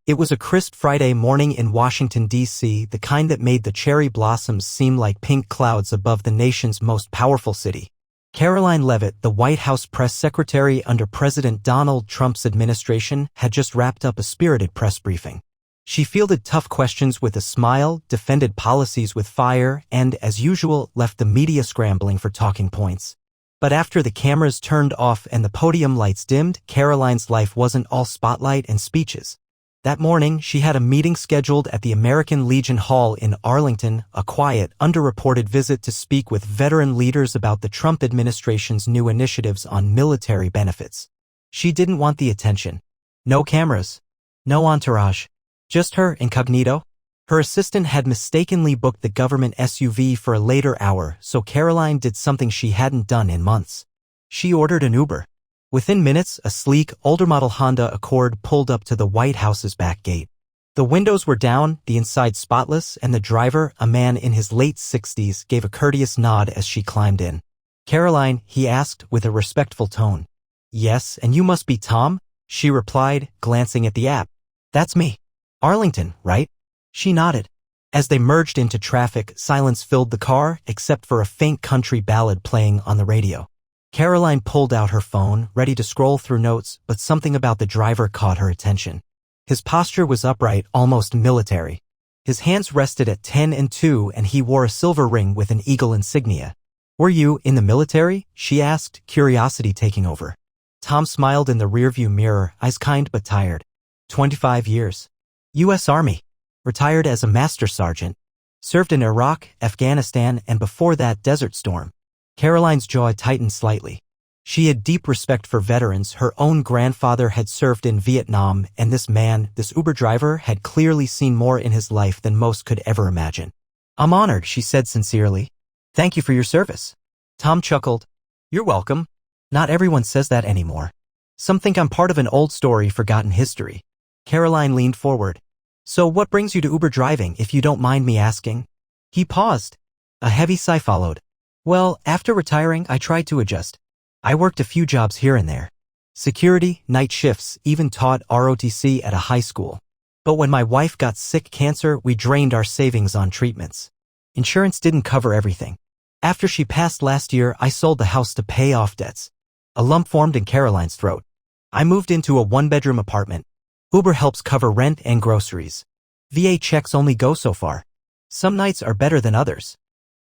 It was a crisp Friday morning in Washington, D.C., the kind that made the cherry blossoms seem like pink clouds above the nation's most powerful city. Karoline Leavitt, the White House press secretary under President Donald Trump's administration, had just wrapped up a spirited press briefing. She fielded tough questions with a smile, defended policies with fire, and, as usual, left the media scrambling for talking points. But after the cameras turned off and the podium lights dimmed, Karoline's life wasn't all spotlight and speeches. That morning, she had a meeting scheduled at the American Legion Hall in Arlington, a quiet, underreported visit to speak with veteran leaders about the Trump administration's new initiatives on military benefits. She didn't want the attention. No cameras. No entourage. Just her, incognito. Her assistant had mistakenly booked the government SUV for a later hour, so Karoline did something she hadn't done in months. She ordered an Uber. Within minutes, a sleek, older-model Honda Accord pulled up to the White House's back gate. The windows were down, the inside spotless, and the driver, a man in his late 60s, gave a courteous nod as she climbed in. "Karoline," he asked with a respectful tone. "Yes, and you must be Tom?" she replied, glancing at the app. "That's me. Arlington, right?" She nodded. As they merged into traffic, silence filled the car, except for a faint country ballad playing on the radio. Karoline pulled out her phone, ready to scroll through notes, but something about the driver caught her attention. His posture was upright, almost military. His hands rested at 10 and 2, and he wore a silver ring with an eagle insignia. "Were you in the military?" she asked, curiosity taking over. Tom smiled in the rearview mirror, eyes kind but tired. 25 years. U.S. Army. Retired as a master sergeant. Served in Iraq, Afghanistan, and before that, Desert Storm. Karoline's jaw tightened slightly. She had deep respect for veterans. Her own grandfather had served in Vietnam, and this man, this Uber driver, had clearly seen more in his life than most could ever imagine. "I'm honored," she said sincerely. "Thank you for your service." Tom chuckled. "You're welcome. Not everyone says that anymore. Some think I'm part of an old story, forgotten history." Karoline leaned forward. "So what brings you to Uber driving, if you don't mind me asking?" He paused. A heavy sigh followed. "Well, after retiring, I tried to adjust. I worked a few jobs here and there. Security, night shifts, even taught ROTC at a high school. But when my wife got sick cancer, we drained our savings on treatments. Insurance didn't cover everything. After she passed last year, I sold the house to pay off debts." A lump formed in Karoline's throat. "I moved into a one-bedroom apartment. Uber helps cover rent and groceries. VA checks only go so far. Some nights are better than others."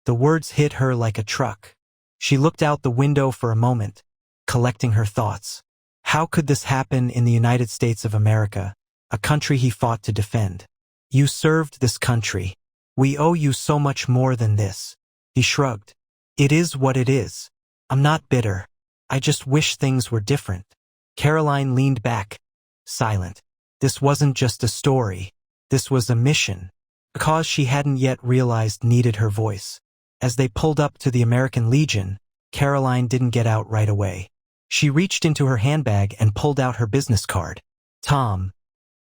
The words hit her like a truck. She looked out the window for a moment, collecting her thoughts. How could this happen in the United States of America, a country he fought to defend? "You served this country. We owe you so much more than this." He shrugged. "It is what it is. I'm not bitter. I just wish things were different." Karoline leaned back, silent. This wasn't just a story. This was a mission. A cause she hadn't yet realized needed her voice. As they pulled up to the American Legion, Karoline didn't get out right away. She reached into her handbag and pulled out her business card. "Tom,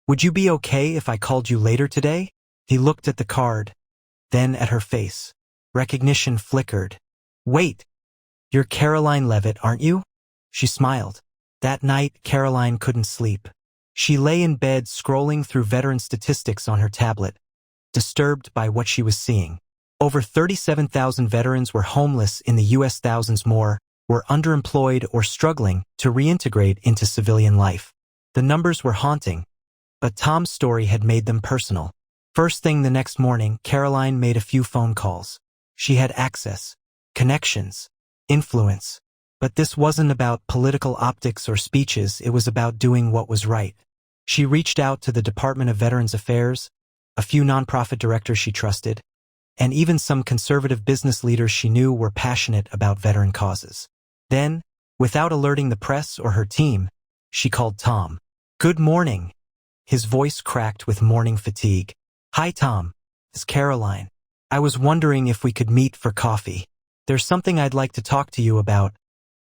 would you be okay if I called you later today?" He looked at the card, then at her face. Recognition flickered. "Wait, you're Karoline Leavitt, aren't you?" She smiled. That night, Karoline couldn't sleep. She lay in bed scrolling through veteran statistics on her tablet, disturbed by what she was seeing. Over 37,000 veterans were homeless in the U.S. Thousands more were underemployed or struggling to reintegrate into civilian life. The numbers were haunting, but Tom's story had made them personal. First thing the next morning, Karoline made a few phone calls. She had access, connections, influence. But this wasn't about political optics or speeches, it was about doing what was right. She reached out to the Department of Veterans Affairs, a few nonprofit directors she trusted, and even some conservative business leaders she knew were passionate about veteran causes. Then, without alerting the press or her team, she called Tom. "Good morning." His voice cracked with morning fatigue. "Hi Tom, it's Karoline. I was wondering if we could meet for coffee. There's something I'd like to talk to you about.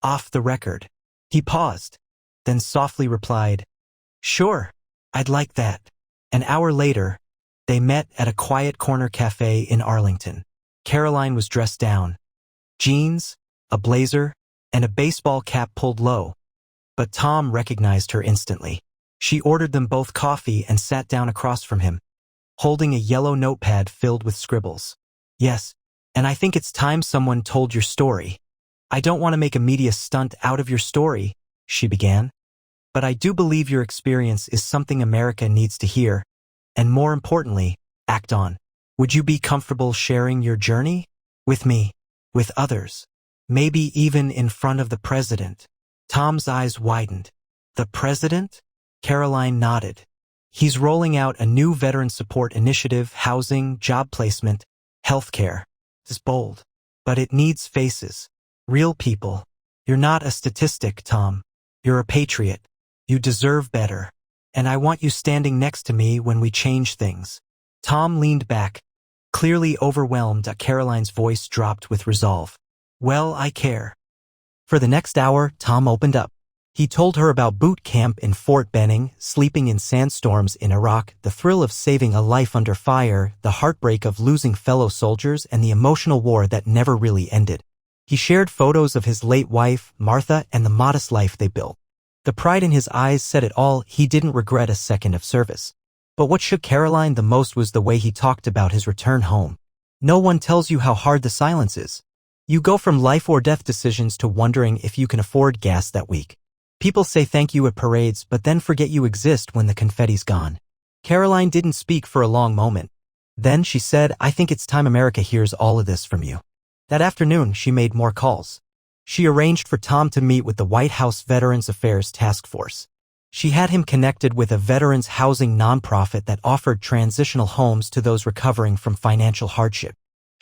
Off the record." He paused, then softly replied, "Sure, I'd like that." An hour later, they met at a quiet corner cafe in Arlington. Karoline was dressed down. Jeans, a blazer, and a baseball cap pulled low. But Tom recognized her instantly. She ordered them both coffee and sat down across from him, holding a yellow notepad filled with scribbles. Yes, and I think it's time someone told your story. I don't want to make a media stunt out of your story, she began. But I do believe your experience is something America needs to hear, and more importantly, act on. Would you be comfortable sharing your journey? With me, with others, maybe even in front of the president? Tom's eyes widened. The president? Karoline nodded. He's rolling out a new veteran support initiative, housing, job placement, healthcare. It's bold, but it needs faces. Real people. You're not a statistic, Tom. You're a patriot. You deserve better. And I want you standing next to me when we change things. Tom leaned back, clearly overwhelmed. Karoline's voice dropped with resolve. Well, I care. For the next hour, Tom opened up. He told her about boot camp in Fort Benning, sleeping in sandstorms in Iraq, the thrill of saving a life under fire, the heartbreak of losing fellow soldiers, and the emotional war that never really ended. He shared photos of his late wife, Martha, and the modest life they built. The pride in his eyes said it all. He didn't regret a second of service. But what shook Karoline the most was the way he talked about his return home. No one tells you how hard the silence is. You go from life or death decisions to wondering if you can afford gas that week. People say thank you at parades, but then forget you exist when the confetti's gone. Karoline didn't speak for a long moment. Then she said, I think it's time America hears all of this from you. That afternoon, she made more calls. She arranged for Tom to meet with the White House Veterans Affairs Task Force. She had him connected with a veterans housing nonprofit that offered transitional homes to those recovering from financial hardship.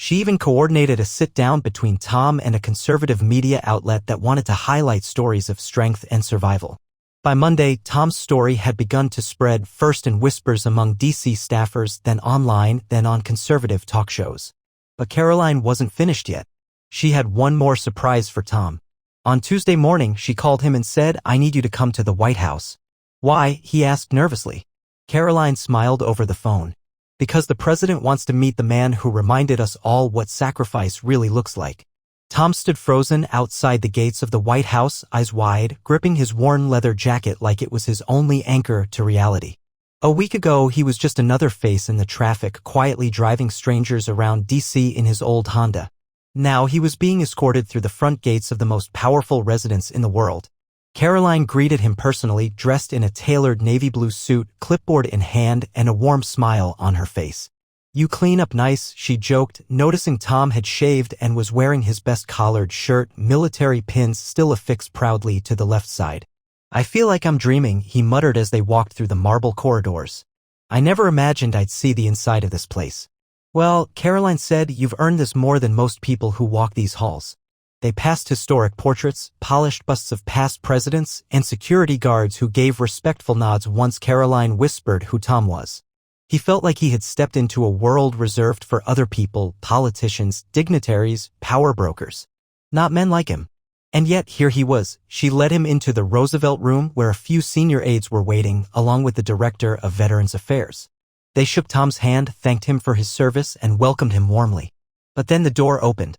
She even coordinated a sit-down between Tom and a conservative media outlet that wanted to highlight stories of strength and survival. By Monday, Tom's story had begun to spread, first in whispers among D.C. staffers, then online, then on conservative talk shows. But Karoline wasn't finished yet. She had one more surprise for Tom. On Tuesday morning, she called him and said, I need you to come to the White House. Why? He asked nervously. Karoline smiled over the phone. Because the president wants to meet the man who reminded us all what sacrifice really looks like. Tom stood frozen outside the gates of the White House, eyes wide, gripping his worn leather jacket like it was his only anchor to reality. A week ago, he was just another face in the traffic, quietly driving strangers around D.C. in his old Honda. Now he was being escorted through the front gates of the most powerful residence in the world. Karoline greeted him personally, dressed in a tailored navy blue suit, clipboard in hand, and a warm smile on her face. You clean up nice, she joked, noticing Tom had shaved and was wearing his best collared shirt, military pins still affixed proudly to the left side. I feel like I'm dreaming, he muttered as they walked through the marble corridors. I never imagined I'd see the inside of this place. Well, Karoline said, you've earned this more than most people who walk these halls. They passed historic portraits, polished busts of past presidents, and security guards who gave respectful nods once Karoline whispered who Tom was. He felt like he had stepped into a world reserved for other people, politicians, dignitaries, power brokers. Not men like him. And yet, here he was. She led him into the Roosevelt Room where a few senior aides were waiting, along with the director of Veterans Affairs. They shook Tom's hand, thanked him for his service, and welcomed him warmly. But then the door opened,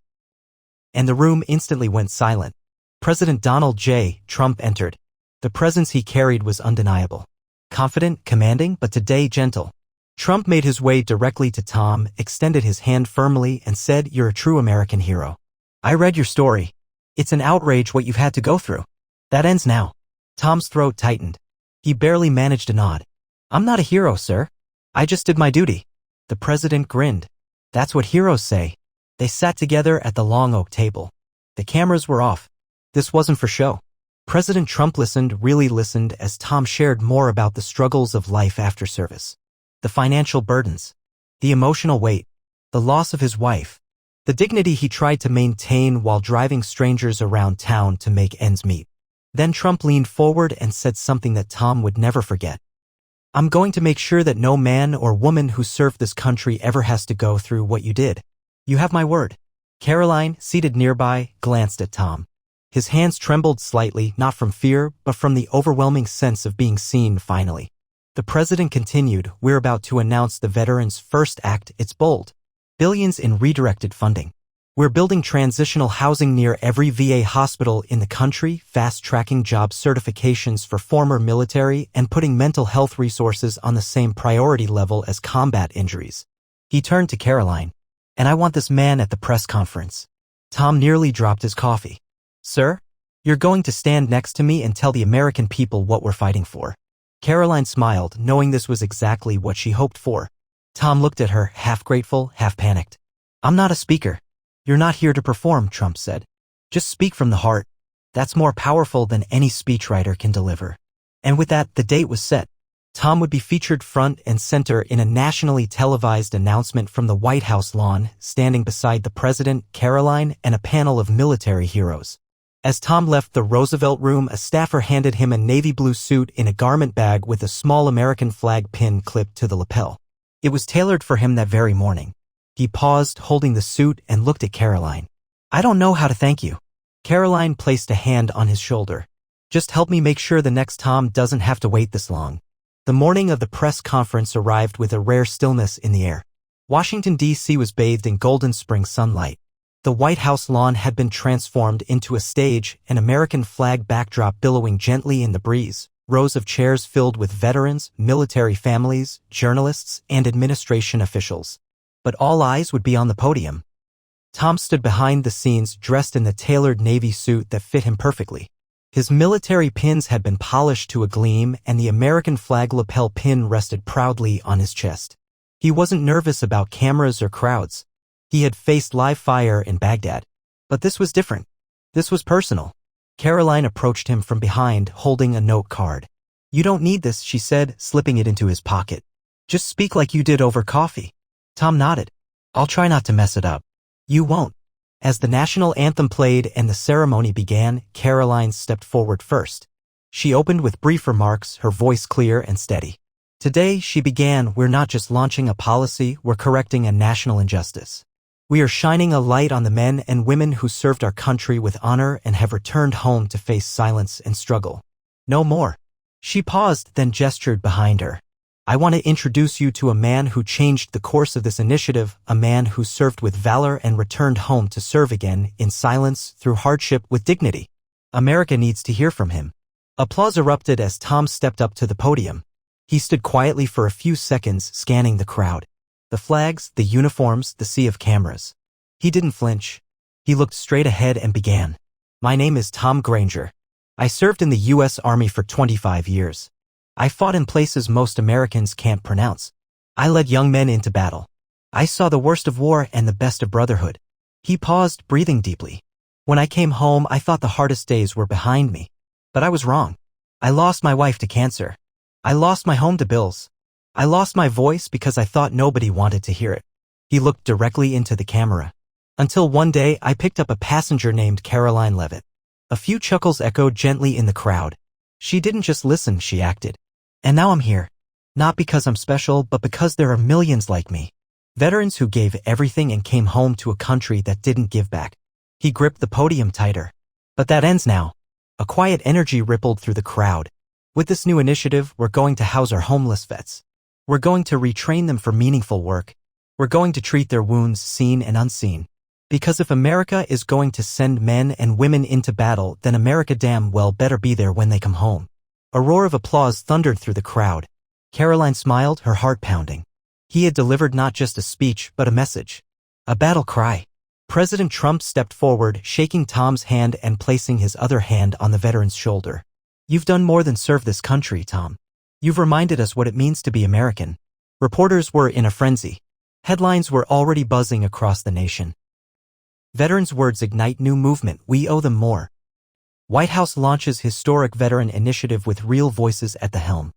and the room instantly went silent. President Donald J. Trump entered. The presence he carried was undeniable. Confident, commanding, but today gentle. Trump made his way directly to Tom, extended his hand firmly, and said, You're a true American hero. I read your story. It's an outrage what you've had to go through. That ends now. Tom's throat tightened. He barely managed a nod. I'm not a hero, sir. I just did my duty. The president grinned. That's what heroes say. They sat together at the long oak table. The cameras were off. This wasn't for show. President Trump listened, really listened, as Tom shared more about the struggles of life after service. The financial burdens. The emotional weight. The loss of his wife. The dignity he tried to maintain while driving strangers around town to make ends meet. Then Trump leaned forward and said something that Tom would never forget. I'm going to make sure that no man or woman who served this country ever has to go through what you did. You have my word. Karoline, seated nearby, glanced at Tom. His hands trembled slightly, not from fear, but from the overwhelming sense of being seen finally. The president continued, We're about to announce the veterans' first act. It's bold. Billions in redirected funding. We're building transitional housing near every VA hospital in the country, fast-tracking job certifications for former military, and putting mental health resources on the same priority level as combat injuries. He turned to Karoline. And I want this man at the press conference. Tom nearly dropped his coffee. Sir? You're going to stand next to me and tell the American people what we're fighting for. Karoline smiled, knowing this was exactly what she hoped for. Tom looked at her, half grateful, half panicked. I'm not a speaker. You're not here to perform, Trump said. Just speak from the heart. That's more powerful than any speechwriter can deliver. And with that, the date was set. Tom would be featured front and center in a nationally televised announcement from the White House lawn, standing beside the president, Karoline, and a panel of military heroes. As Tom left the Roosevelt room, a staffer handed him a navy blue suit in a garment bag with a small American flag pin clipped to the lapel. It was tailored for him that very morning. He paused, holding the suit, and looked at Karoline. I don't know how to thank you. Karoline placed a hand on his shoulder. Just help me make sure the next Tom doesn't have to wait this long. The morning of the press conference arrived with a rare stillness in the air. Washington, D.C. was bathed in golden spring sunlight. The White House lawn had been transformed into a stage, an American flag backdrop billowing gently in the breeze, rows of chairs filled with veterans, military families, journalists, and administration officials. But all eyes would be on the podium. Tom stood behind the scenes, dressed in the tailored navy suit that fit him perfectly. His military pins had been polished to a gleam, and the American flag lapel pin rested proudly on his chest. He wasn't nervous about cameras or crowds. He had faced live fire in Baghdad. But this was different. This was personal. Karoline approached him from behind, holding a note card. You don't need this, she said, slipping it into his pocket. Just speak like you did over coffee. Tom nodded. I'll try not to mess it up. You won't. As the national anthem played and the ceremony began, Karoline stepped forward first. She opened with brief remarks, her voice clear and steady. Today, she began, we're not just launching a policy, we're correcting a national injustice. We are shining a light on the men and women who served our country with honor and have returned home to face silence and struggle. No more. She paused, then gestured behind her. I want to introduce you to a man who changed the course of this initiative, a man who served with valor and returned home to serve again, in silence, through hardship, with dignity. America needs to hear from him. Applause erupted as Tom stepped up to the podium. He stood quietly for a few seconds, scanning the crowd. The flags, the uniforms, the sea of cameras. He didn't flinch. He looked straight ahead and began. My name is Tom Granger. I served in the U.S. Army for 25 years. I fought in places most Americans can't pronounce. I led young men into battle. I saw the worst of war and the best of brotherhood. He paused, breathing deeply. When I came home, I thought the hardest days were behind me. But I was wrong. I lost my wife to cancer. I lost my home to bills. I lost my voice because I thought nobody wanted to hear it. He looked directly into the camera. Until one day, I picked up a passenger named Karoline Leavitt. A few chuckles echoed gently in the crowd. She didn't just listen, she acted. And now I'm here. Not because I'm special, but because there are millions like me. Veterans who gave everything and came home to a country that didn't give back. He gripped the podium tighter. But that ends now. A quiet energy rippled through the crowd. With this new initiative, we're going to house our homeless vets. We're going to retrain them for meaningful work. We're going to treat their wounds seen and unseen. Because if America is going to send men and women into battle, then America damn well better be there when they come home. A roar of applause thundered through the crowd. Karoline smiled, her heart pounding. He had delivered not just a speech, but a message. A battle cry. President Trump stepped forward, shaking Tom's hand and placing his other hand on the veteran's shoulder. You've done more than serve this country, Tom. You've reminded us what it means to be American. Reporters were in a frenzy. Headlines were already buzzing across the nation. Veterans' words ignite new movement. We owe them more. White House launches historic veteran initiative with real voices at the helm.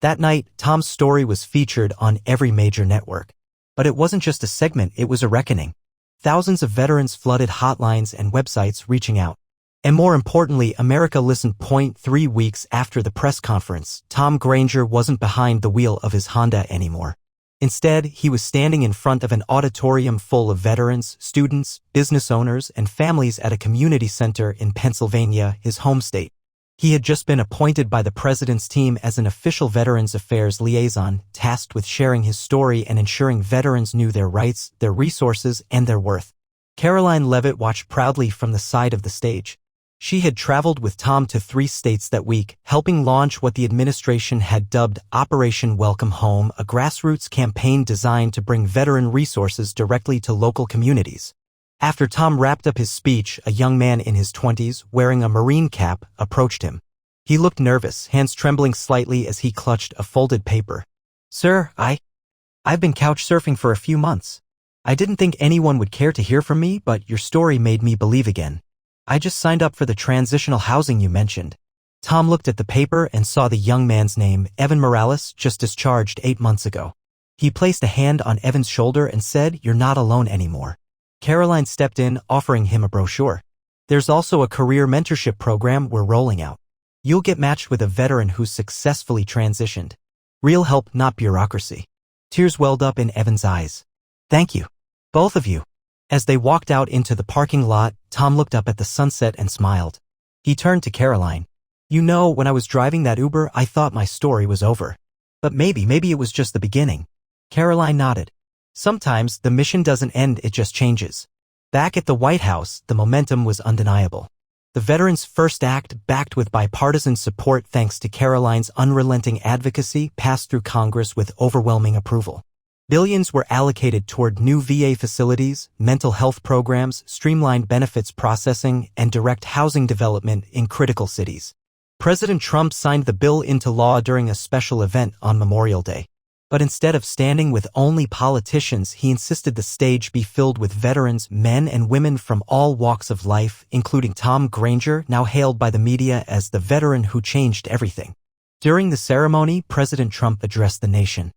That night, Tom's story was featured on every major network. But it wasn't just a segment, it was a reckoning. Thousands of veterans flooded hotlines and websites reaching out. And more importantly, America listened. 3 weeks after the press conference, Tom Granger wasn't behind the wheel of his Honda anymore. Instead, he was standing in front of an auditorium full of veterans, students, business owners, and families at a community center in Pennsylvania, his home state. He had just been appointed by the president's team as an official Veterans Affairs liaison, tasked with sharing his story and ensuring veterans knew their rights, their resources, and their worth. Karoline Leavitt watched proudly from the side of the stage. She had traveled with Tom to 3 states that week, helping launch what the administration had dubbed Operation Welcome Home, a grassroots campaign designed to bring veteran resources directly to local communities. After Tom wrapped up his speech, a young man in his 20s, wearing a Marine cap, approached him. He looked nervous, hands trembling slightly as he clutched a folded paper. "Sir, I've been couch surfing for a few months. I didn't think anyone would care to hear from me, but your story made me believe again. I just signed up for the transitional housing you mentioned." Tom looked at the paper and saw the young man's name, Evan Morales, just discharged 8 months ago. He placed a hand on Evan's shoulder and said, "You're not alone anymore." Karoline stepped in, offering him a brochure. "There's also a career mentorship program we're rolling out. You'll get matched with a veteran who's successfully transitioned. Real help, not bureaucracy." Tears welled up in Evan's eyes. "Thank you, both of you." As they walked out into the parking lot, Tom looked up at the sunset and smiled. He turned to Karoline. "You know, when I was driving that Uber, I thought my story was over. But maybe it was just the beginning." Karoline nodded. "Sometimes the mission doesn't end, it just changes." Back at the White House, the momentum was undeniable. The veterans' first act, backed with bipartisan support thanks to Karoline's unrelenting advocacy, passed through Congress with overwhelming approval. Billions were allocated toward new VA facilities, mental health programs, streamlined benefits processing, and direct housing development in critical cities. President Trump signed the bill into law during a special event on Memorial Day. But instead of standing with only politicians, he insisted the stage be filled with veterans, men and women from all walks of life, including Tom Granger, now hailed by the media as the veteran who changed everything. During the ceremony, President Trump addressed the nation.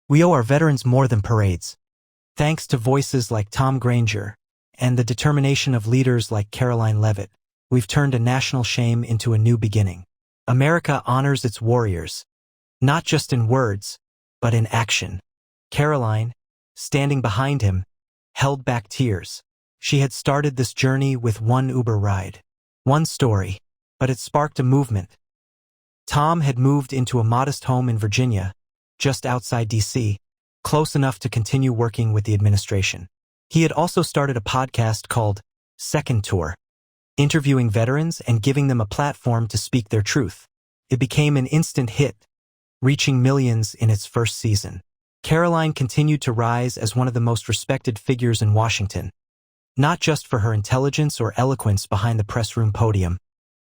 "We owe our veterans more than parades. Thanks to voices like Tom Granger and the determination of leaders like Karoline Leavitt, we've turned a national shame into a new beginning. America honors its warriors, not just in words, but in action." Karoline, standing behind him, held back tears. She had started this journey with one Uber ride, one story, but it sparked a movement. Tom had moved into a modest home in Virginia, just outside D.C., close enough to continue working with the administration. He had also started a podcast called Second Tour, interviewing veterans and giving them a platform to speak their truth. It became an instant hit, reaching millions in its first season. Karoline continued to rise as one of the most respected figures in Washington, not just for her intelligence or eloquence behind the press room podium,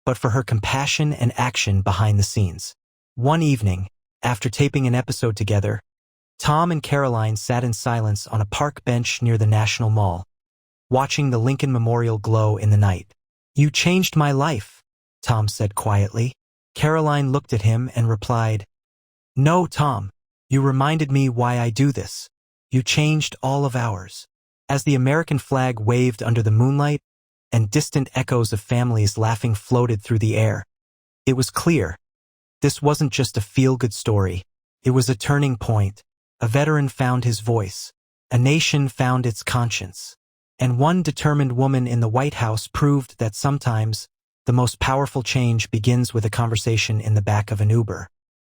but for her compassion and action behind the scenes. One evening, after taping an episode together, Tom and Karoline sat in silence on a park bench near the National Mall, watching the Lincoln Memorial glow in the night. "You changed my life," Tom said quietly. Karoline looked at him and replied, "No, Tom, you reminded me why I do this. You changed all of ours." As the American flag waved under the moonlight and distant echoes of families laughing floated through the air, it was clear. This wasn't just a feel-good story. It was a turning point. A veteran found his voice. A nation found its conscience. And one determined woman in the White House proved that sometimes the most powerful change begins with a conversation in the back of an Uber.